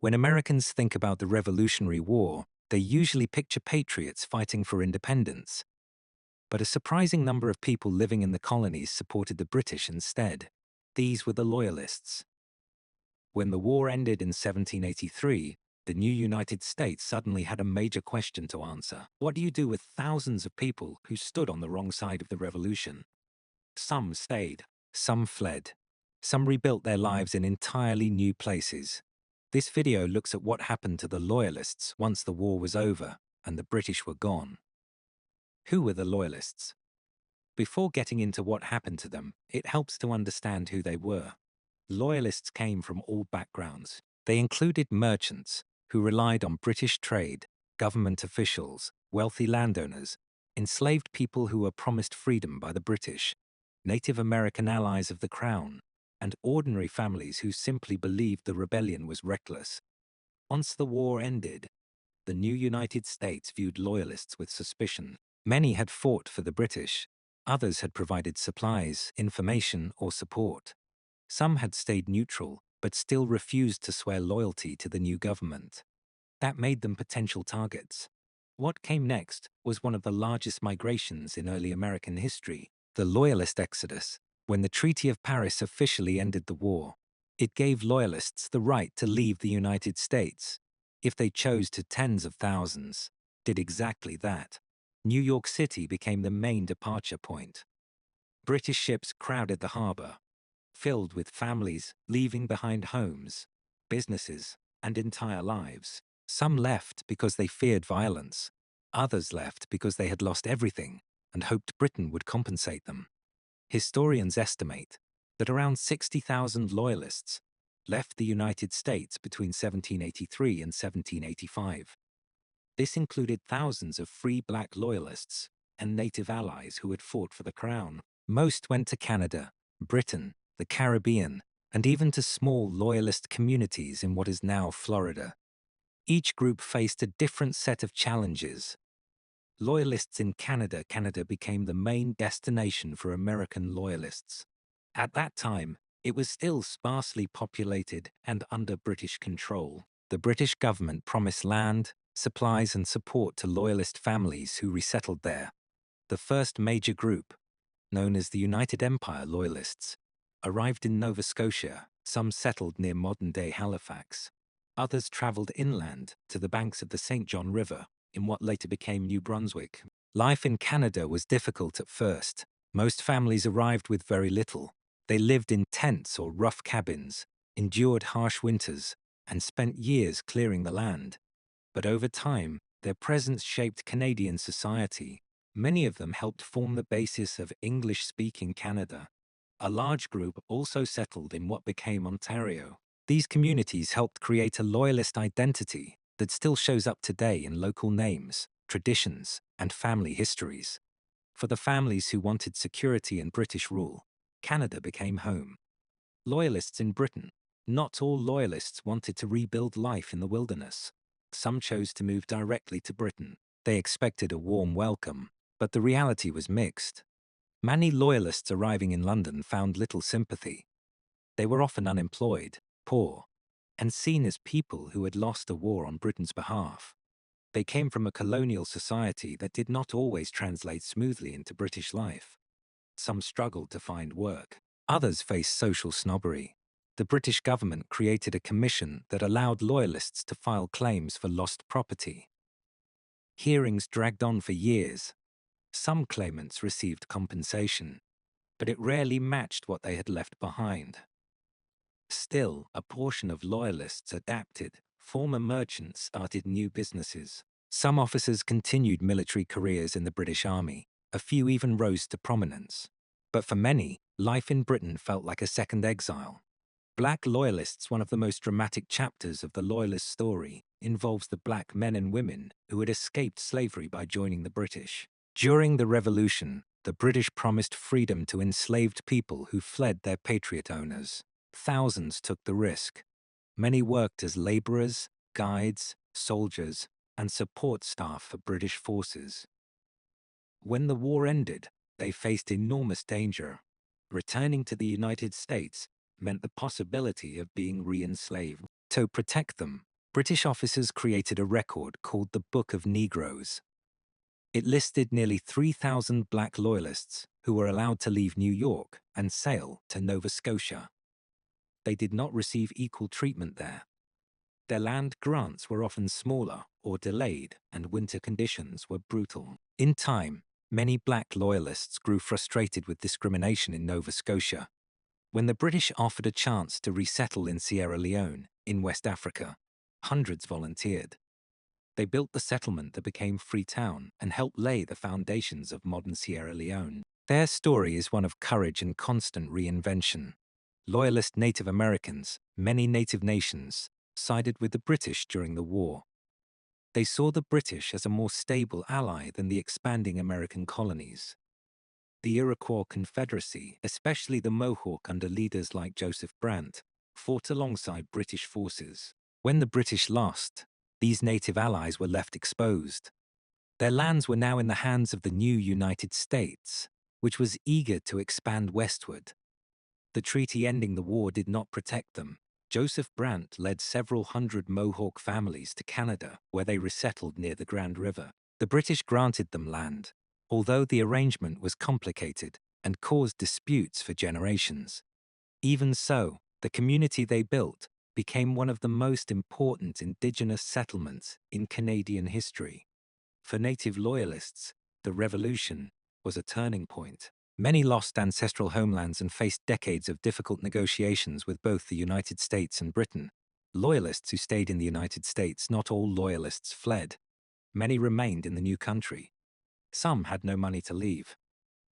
When Americans think about the Revolutionary War, they usually picture patriots fighting for independence. But a surprising number of people living in the colonies supported the British instead. These were the Loyalists. When the war ended in 1783, the new United States suddenly had a major question to answer. What do you do with thousands of people who stood on the wrong side of the revolution? Some stayed, some fled, some rebuilt their lives in entirely new places. This video looks at what happened to the Loyalists once the war was over and the British were gone. Who were the Loyalists? Before getting into what happened to them, it helps to understand who they were. Loyalists came from all backgrounds. They included merchants who relied on British trade, government officials, wealthy landowners, enslaved people who were promised freedom by the British, Native American allies of the Crown, and ordinary families who simply believed the rebellion was reckless. Once the war ended, the new United States viewed Loyalists with suspicion. Many had fought for the British. Others had provided supplies, information, or support. Some had stayed neutral, but still refused to swear loyalty to the new government. That made them potential targets. What came next was one of the largest migrations in early American history, the Loyalist Exodus. When the Treaty of Paris officially ended the war, it gave Loyalists the right to leave the United States. If they chose to, tens of thousands did exactly that. New York City became the main departure point. British ships crowded the harbor, filled with families leaving behind homes, businesses, and entire lives. Some left because they feared violence. Others left because they had lost everything and hoped Britain would compensate them. Historians estimate that around 60,000 Loyalists left the United States between 1783 and 1785. This included thousands of free black Loyalists and native allies who had fought for the crown. Most went to Canada, Britain, the Caribbean, and even to small Loyalist communities in what is now Florida. Each group faced a different set of challenges. Loyalists in Canada became the main destination for American Loyalists. At that time, it was still sparsely populated and under British control. The British government promised land, supplies, and support to Loyalist families who resettled there. The first major group, known as the United Empire Loyalists, arrived in Nova Scotia. Some settled near modern-day Halifax. Others traveled inland to the banks of the St. John River, in what later became New Brunswick. Life in Canada was difficult at first. Most families arrived with very little. They lived in tents or rough cabins, endured harsh winters, and spent years clearing the land. But over time, their presence shaped Canadian society. Many of them helped form the basis of English-speaking Canada. A large group also settled in what became Ontario. These communities helped create a Loyalist identity that still shows up today in local names, traditions, and family histories. For the families who wanted security and British rule, Canada became home. Loyalists in Britain. Not all Loyalists wanted to rebuild life in the wilderness. Some chose to move directly to Britain. They expected a warm welcome, but the reality was mixed. Many Loyalists arriving in London found little sympathy. They were often unemployed, poor, and seen as people who had lost a war on Britain's behalf. They came from a colonial society that did not always translate smoothly into British life. Some struggled to find work. Others faced social snobbery. The British government created a commission that allowed Loyalists to file claims for lost property. Hearings dragged on for years. Some claimants received compensation, but it rarely matched what they had left behind. Still, a portion of Loyalists adapted. Former merchants started new businesses. Some officers continued military careers in the British Army. A few even rose to prominence. But for many, life in Britain felt like a second exile. Black Loyalists, one of the most dramatic chapters of the Loyalist story, involves the black men and women who had escaped slavery by joining the British. During the Revolution, the British promised freedom to enslaved people who fled their patriot owners. Thousands took the risk. Many worked as laborers, guides, soldiers, and support staff for British forces. When the war ended, they faced enormous danger. Returning to the United States meant the possibility of being re-enslaved. To protect them, British officers created a record called the Book of Negroes. It listed nearly 3,000 black Loyalists who were allowed to leave New York and sail to Nova Scotia. They did not receive equal treatment there. Their land grants were often smaller or delayed, and winter conditions were brutal. In time, many black Loyalists grew frustrated with discrimination in Nova Scotia. When the British offered a chance to resettle in Sierra Leone, in West Africa, hundreds volunteered. They built the settlement that became Freetown and helped lay the foundations of modern Sierra Leone. Their story is one of courage and constant reinvention. Loyalist Native Americans, many native nations, sided with the British during the war. They saw the British as a more stable ally than the expanding American colonies. The Iroquois Confederacy, especially the Mohawk under leaders like Joseph Brant, fought alongside British forces. When the British lost, these native allies were left exposed. Their lands were now in the hands of the new United States, which was eager to expand westward. The treaty ending the war did not protect them. Joseph Brant led several hundred Mohawk families to Canada, where they resettled near the Grand River. The British granted them land, although the arrangement was complicated and caused disputes for generations. Even so, the community they built became one of the most important Indigenous settlements in Canadian history. For Native Loyalists, the Revolution was a turning point. Many lost ancestral homelands and faced decades of difficult negotiations with both the United States and Britain. Loyalists who stayed in the United States, not all Loyalists fled. Many remained in the new country. Some had no money to leave.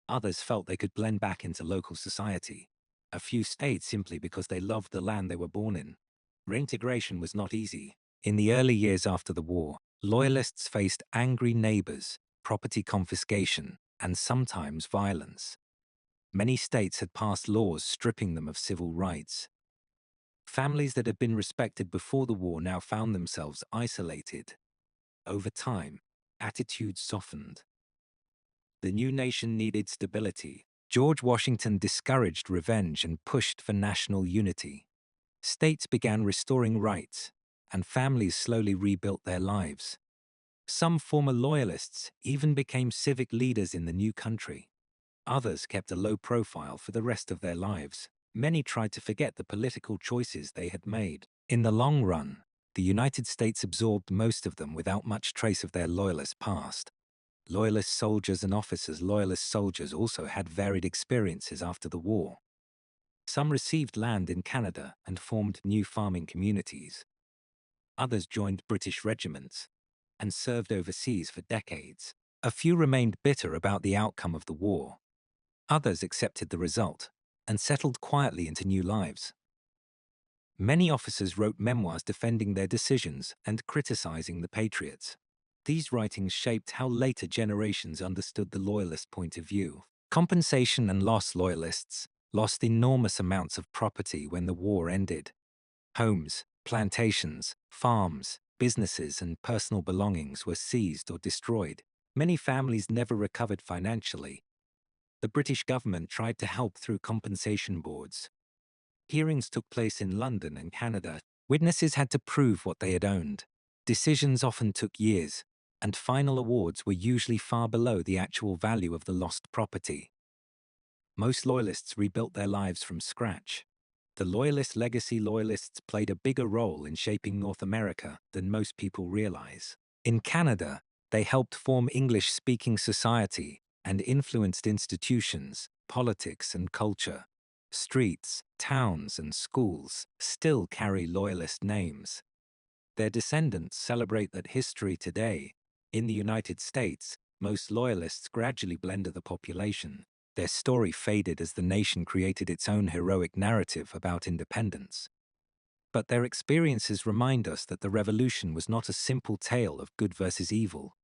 Others felt they could blend back into local society. A few stayed simply because they loved the land they were born in. Reintegration was not easy. In the early years after the war, Loyalists faced angry neighbors, property confiscation, and sometimes violence. Many states had passed laws stripping them of civil rights. Families that had been respected before the war now found themselves isolated. Over time, attitudes softened. The new nation needed stability. George Washington discouraged revenge and pushed for national unity. States began restoring rights, and families slowly rebuilt their lives. Some former Loyalists even became civic leaders in the new country. Others kept a low profile for the rest of their lives. Many tried to forget the political choices they had made. In the long run, the United States absorbed most of them without much trace of their Loyalist past. Loyalist soldiers and officers, Loyalist soldiers also had varied experiences after the war. Some received land in Canada and formed new farming communities. Others joined British regiments and served overseas for decades. A few remained bitter about the outcome of the war. Others accepted the result and settled quietly into new lives. Many officers wrote memoirs defending their decisions and criticizing the Patriots. These writings shaped how later generations understood the Loyalist point of view. Compensation and loss: Loyalists lost enormous amounts of property when the war ended. Homes, plantations, farms, businesses, and personal belongings were seized or destroyed. Many families never recovered financially. The British government tried to help through compensation boards. Hearings took place in London and Canada. Witnesses had to prove what they had owned. Decisions often took years, and final awards were usually far below the actual value of the lost property. Most Loyalists rebuilt their lives from scratch. The Loyalist legacy: Loyalists played a bigger role in shaping North America than most people realize. In Canada, they helped form English-speaking society and influenced institutions, politics, and culture. Streets, towns, and schools still carry Loyalist names. Their descendants celebrate that history today. In the United States, most Loyalists gradually blended the population. Their story faded as the nation created its own heroic narrative about independence. But their experiences remind us that the Revolution was not a simple tale of good versus evil.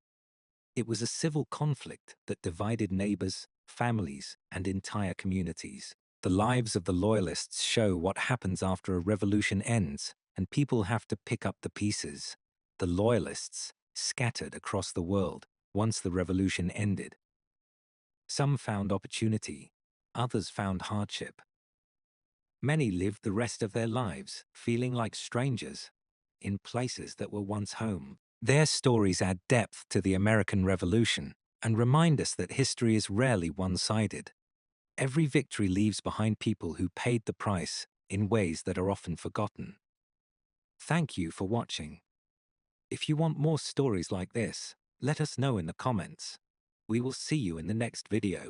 It was a civil conflict that divided neighbors, families, and entire communities. The lives of the Loyalists show what happens after a revolution ends and people have to pick up the pieces. The Loyalists scattered across the world once the revolution ended. Some found opportunity, others found hardship. Many lived the rest of their lives feeling like strangers. in places that were once home. Their stories add depth to the American Revolution and remind us that history is rarely one-sided. Every victory leaves behind people who paid the price in ways that are often forgotten. Thank you for watching. If you want more stories like this, let us know in the comments. We will see you in the next video.